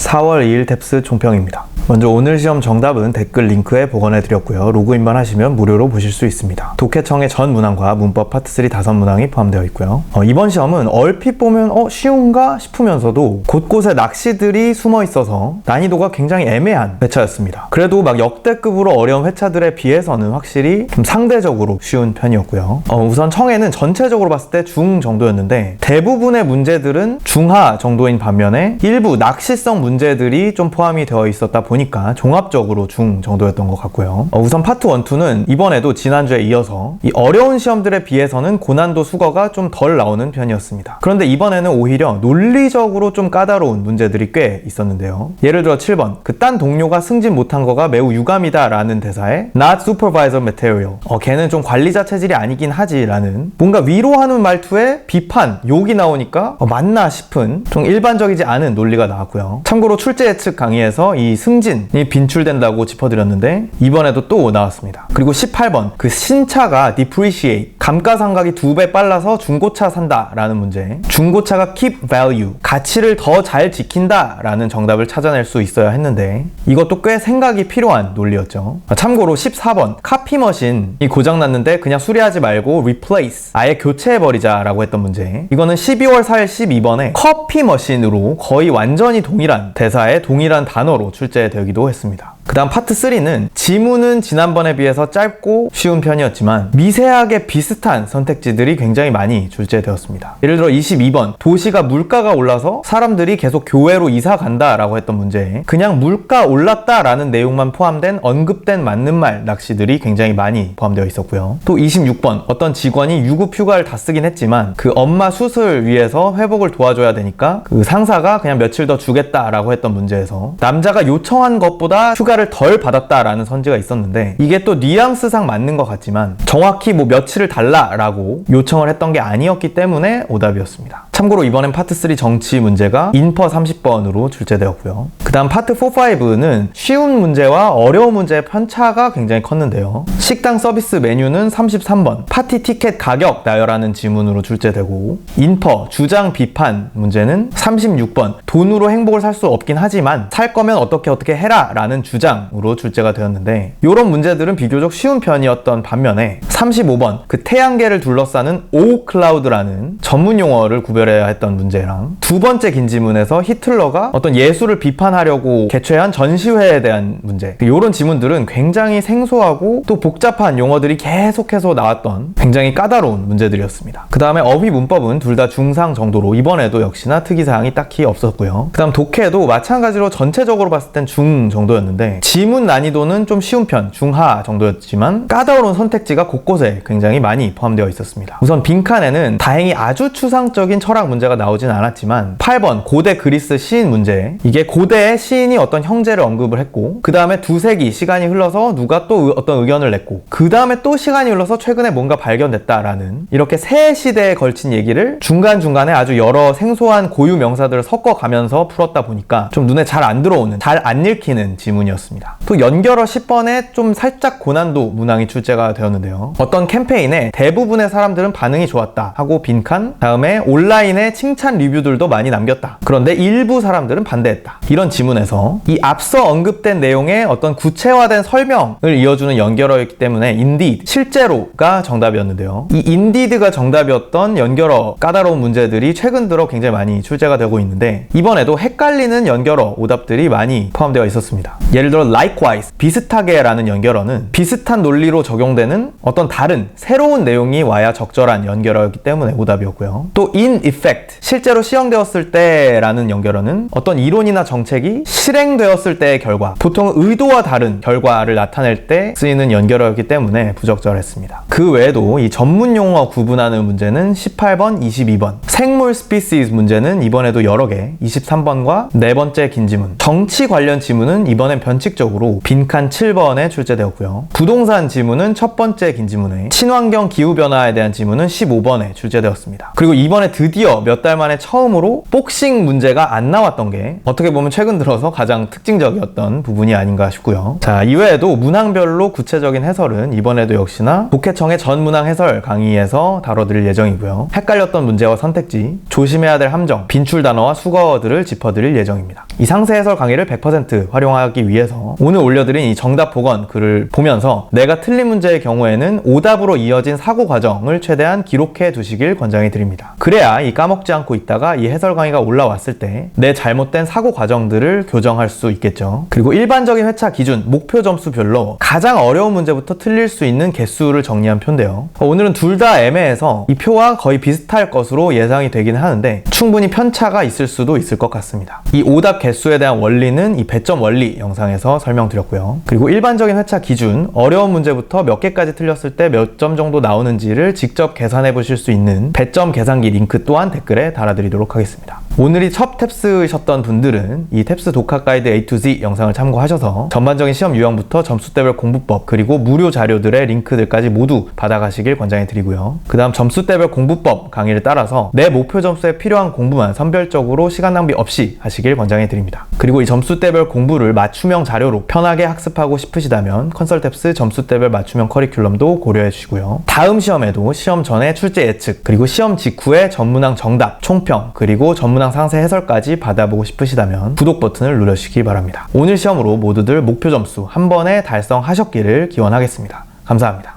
4월 2일 탭스 총평입니다. 먼저 오늘 시험 정답은 댓글 링크에 보관해드렸고요. 로그인만 하시면 무료로 보실 수 있습니다. 독해청의 전 문항과 문법 파트 3 5문항이 포함되어 있고요. 이번 시험은 얼핏 보면 쉬운가 싶으면서도 곳곳에 낚시들이 숨어 있어서 난이도가 굉장히 애매한 회차였습니다. 그래도 막 역대급으로 어려운 회차들에 비해서는 확실히 좀 상대적으로 쉬운 편이었고요. 우선 청해는 전체적으로 봤을 때 중 정도였는데 대부분의 문제들은 중하 정도인 반면에 일부 낚시성 문제들이 좀 포함이 되어 있었다 보니까 종합적으로 중 정도였던 것 같고요. 우선 파트 1, 2는 이번에도 지난주에 이어서 이 어려운 시험들에 비해서는 고난도 수거가 좀 덜 나오는 편이었습니다. 그런데 이번에는 오히려 논리적으로 좀 까다로운 문제들이 꽤 있었는데요. 예를 들어 7번 그딴 동료가 승진 못한 거가 매우 유감이다 라는 대사에 Not supervisor material 걔는 좀 관리자 체질이 아니긴 하지 라는 뭔가 위로하는 말투에 비판, 욕이 나오니까 맞나 싶은 좀 일반적이지 않은 논리가 나왔고요. 참고로 출제 예측 강의에서 이 승진이 빈출된다고 짚어드렸는데 이번에도 또 나왔습니다. 그리고 18번 그 신차가 depreciate 감가상각이 2배 빨라서 중고차 산다 라는 문제, 중고차가 keep value 가치를 더 잘 지킨다 라는 정답을 찾아낼 수 있어야 했는데 이것도 꽤 생각이 필요한 논리였죠. 참고로 14번 카피머신이 고장났는데 그냥 수리하지 말고 replace 아예 교체해버리자 라고 했던 문제, 이거는 12월 4일 12번에 커피머신으로 거의 완전히 동일한 대사에 동일한 단어로 출제되기도 했습니다. 그 다음 파트 3는 지문은 지난번에 비해서 짧고 쉬운 편이었지만 미세하게 비슷한 선택지들이 굉장히 많이 출제되었습니다. 예를 들어 22번 도시가 물가가 올라서 사람들이 계속 교외로 이사 간다 라고 했던 문제에 그냥 물가 올랐다 라는 내용만 포함된 언급된 맞는 말 낚시들이 굉장히 많이 포함되어 있었고요. 또 26번 어떤 직원이 유급 휴가를 다 쓰긴 했지만 그 엄마 수술 위해서 회복을 도와줘야 되니까 그 상사가 그냥 며칠 더 주겠다 라고 했던 문제에서 남자가 요청한 것보다 휴가를 덜 받았다라는 선지가 있었는데 이게 또 뉘앙스상 맞는 것 같지만 정확히 뭐 며칠을 달라라고 요청을 했던 게 아니었기 때문에 오답이었습니다. 참고로 이번엔 파트 3 정치 문제가 인퍼 30번으로 출제되었고요. 그 다음 파트 4, 5는 쉬운 문제와 어려운 문제의 편차가 굉장히 컸는데요. 식당 서비스 메뉴는 33번 파티 티켓 가격 나열하는 지문으로 출제되고, 인퍼 주장 비판 문제는 36번 돈으로 행복을 살 수 없긴 하지만 살 거면 어떻게 해라 라는 주장으로 출제가 되었는데 이런 문제들은 비교적 쉬운 편이었던 반면에 35번 그 태양계를 둘러싸는 오클라우드라는 전문 용어를 구별해야 했던 문제랑 두 번째 긴 지문에서 히틀러가 어떤 예술을 비판하려고 개최한 전시회에 대한 문제, 이런 지문들은 굉장히 생소하고 또 복잡한 용어들이 계속해서 나왔던 굉장히 까다로운 문제들이었습니다. 그 다음에 어휘 문법은 둘 다 중상 정도로 이번에도 역시나 특이사항이 딱히 없었고요. 그 다음 독해도 마찬가지로 전체적으로 봤을 땐 중 정도였는데 지문 난이도는 좀 쉬운 편, 중하 정도였지만 까다로운 선택지가 곳곳에 굉장히 많이 포함되어 있었습니다. 우선 빈칸에는 다행히 아주 추상적인 철학 문제가 나오진 않았지만 8번 고대 그리스 시인 문제, 이게 고대의 시인이 어떤 형제를 언급을 했고 그 다음에 두세기 시간이 흘러서 누가 또 어떤 의견을 냈고 그 다음에 또 시간이 흘러서 최근에 뭔가 발견됐다라는 이렇게 세 시대에 걸친 얘기를 중간중간에 아주 여러 생소한 고유 명사들을 섞어가면서 풀었다 보니까 좀 눈에 잘 안 들어오는, 잘 안 읽히는 지문이었습니다. 또 연결어 10번에 좀 살짝 고난도 문항이 출제가 되었는데요. 어떤 캠페인에 대부분의 사람들은 반응이 좋았다 하고 빈칸, 다음에 온라인에 칭찬 리뷰들도 많이 남겼다. 그런데 일부 사람들은 반대했다. 이런 지문에서 이 앞서 언급된 내용의 어떤 구체화된 설명을 이어주는 연결어였기 때문에 indeed, 실제로가 정답이었는데요. 이 indie드가 정답이었던 연결어 까다로운 문제들이 최근 들어 굉장히 많이 출제가 되고 있는데 이번에도 헷갈리는 연결어 오답들이 많이 포함되어 있었습니다. 예를 들어 likewise, 비슷하게 라는 연결어는 비슷한 논리로 적용되는 어떤 다른 새로운 내용이 와야 적절한 연결어였기 때문에 오답이었고요. 또 in effect, 실제로 시행되었을 때 라는 연결어는 어떤 이론이나 정책이 실행되었을 때의 결과, 보통 의도와 다른 결과를 나타낼 때 쓰이는 연결어였기 때문에 부적절했습니다. 그 외에도 이 전문 용어 구분하는 문제는 18번, 22번, 생물 스피시스 문제는 이번에도 여러 개, 23번과 네 번째 긴 지문, 정치 관련 지문은 이번엔 변칙적으로 빈칸 7번에 출제되었고요. 부동산 지문은 첫 번째 긴 지문에, 친환경 기후변화에 대한 지문은 15번에 출제되었습니다. 그리고 이번에 드디어 몇 달 만에 처음으로 복싱 문제가 안 나왔던 게 어떻게 보면 최근 최근 들어서 가장 특징적이었던 부분이 아닌가 싶고요. 자, 이외에도 문항별로 구체적인 해설은 이번에도 역시나 독해청의 전 문항 해설 강의에서 다뤄드릴 예정이고요. 헷갈렸던 문제와 선택지, 조심해야 될 함정, 빈출 단어와 수거어들을 짚어드릴 예정입니다. 이 상세 해설 강의를 100% 활용하기 위해서 오늘 올려드린 이 정답 복원 글을 보면서 내가 틀린 문제의 경우에는 오답으로 이어진 사고 과정을 최대한 기록해 두시길 권장해 드립니다. 그래야 이 까먹지 않고 있다가 이 해설 강의가 올라왔을 때 내 잘못된 사고 과정들을 교정할 수 있겠죠. 그리고 일반적인 회차 기준, 목표 점수별로 가장 어려운 문제부터 틀릴 수 있는 개수를 정리한 표인데요. 오늘은 둘 다 애매해서 이 표와 거의 비슷할 것으로 예상이 되긴 하는데 충분히 편차가 있을 수도 있을 것 같습니다. 이 오답 개수에 대한 원리는 이 배점 원리 영상에서 설명드렸고요. 그리고 일반적인 회차 기준, 어려운 문제부터 몇 개까지 틀렸을 때 몇 점 정도 나오는지를 직접 계산해 보실 수 있는 배점 계산기 링크 또한 댓글에 달아드리도록 하겠습니다. 오늘이 첫 탭스셨던 분들은 이 탭스 독학 가이드 A to Z 영상을 참고하셔서 전반적인 시험 유형부터 점수대별 공부법 그리고 무료 자료들의 링크들까지 모두 받아가시길 권장해 드리고요. 그 다음 점수대별 공부법 강의를 따라서 내 목표 점수에 필요한 공부만 선별적으로 시간 낭비 없이 하시길 권장해 드립니다. 그리고 이 점수대별 공부를 맞춤형 자료로 편하게 학습하고 싶으시다면 컨설탭스 점수대별 맞춤형 커리큘럼도 고려해 주시고요. 다음 시험에도 시험 전에 출제 예측 그리고 시험 직후에 전문항 정답, 총평 그리고 전문항 상세 해설까지 받아보고 싶으시다면 구독 버튼을 누르시기 바랍니다. 오늘 시험으로 모두들 목표 점수 한 번에 달성하셨기를 기원하겠습니다. 감사합니다.